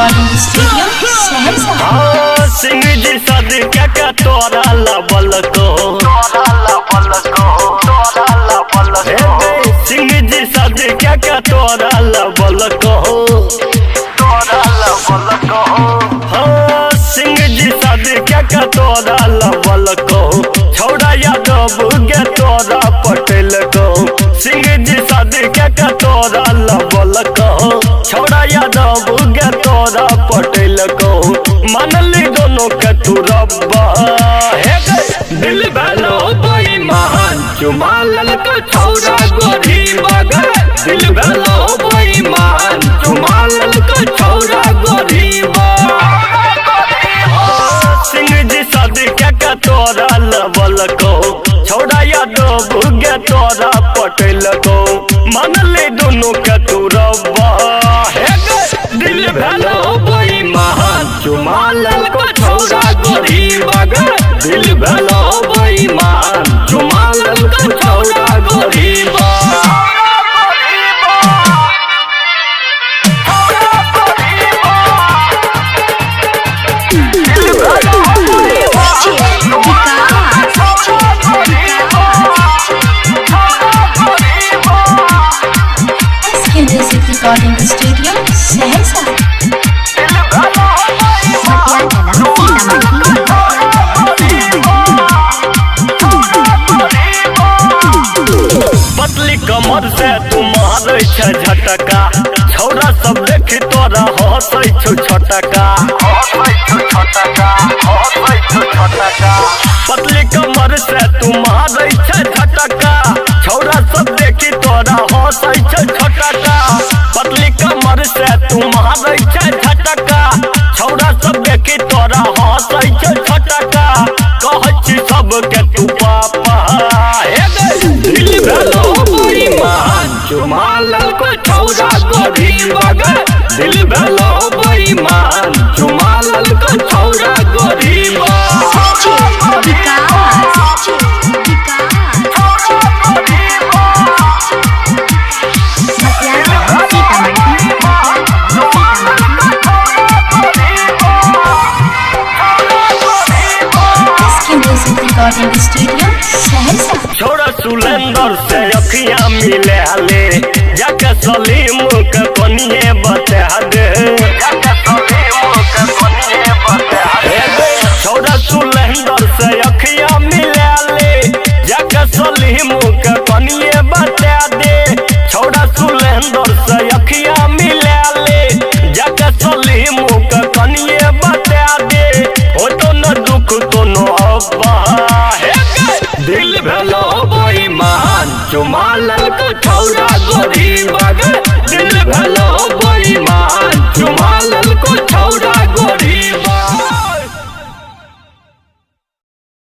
Recording studio Saharsa. Singh ji सद क्या तोरा लबल को सिंह जी सद क्या तोरा लबल को सिंह जी सद क्या तोरा लबल को छौड़ा यादव गे तोरा पटेल को सिंह जी सद क्या तोरा लबल को छौड़ा यादव गे तोरा पटेल को मनली दोनों के तू रब्बा दिल भलो बेईमान चुमाल का छौड़ा गोरी बगल दिल भलो बेईमान चुमाल का छौड़ा गोरी सिंह जी सद क्या तोरा लबल को छौड़ा यादव गे तोरा पटेल को मनली दोनों के तू रब्बा दिल भलो बेईमान चुमाल को छौड़ा गोरी बगल दिल भलो बेईमान चुमाल को छौड़ा गोरी रिकॉर्डिंग स्टूडियो सहरसा। पतली कमर से तू मारे झटका छौड़ा सब देख तोरा हंसै छौ छटका पतली कमर से तू मारे झटका छौड़ा सब देखी तोरा हंसै छौ छटका पतली कमर से तू मारे झटका छौड़ा सब देखी तोरा हंसै छौ छटका कहै छी सबके तू पापा दिल भलो बेईमान चुमाल को छौड़ा गोरी बगल दिल भलो बेईमान चुमाल को छौड़ा गोरी रिकॉर्डिंग स्टूडियो सहरसा। छोड़ा सुलेंदर से अखियां मिले ले जाके सलीम के कनिए बता दे छोड़ा सुलेंदर से अखियां मिले ले जाके सलीम के कनिए बता दे छोड़ा सुलेंदर से अखियां मिले ले जाके सलीम के कनिए बता दे हो तो न दुख तो न अब्बा दिल भलो बेईमान चुमाल को छौड़ा गोरी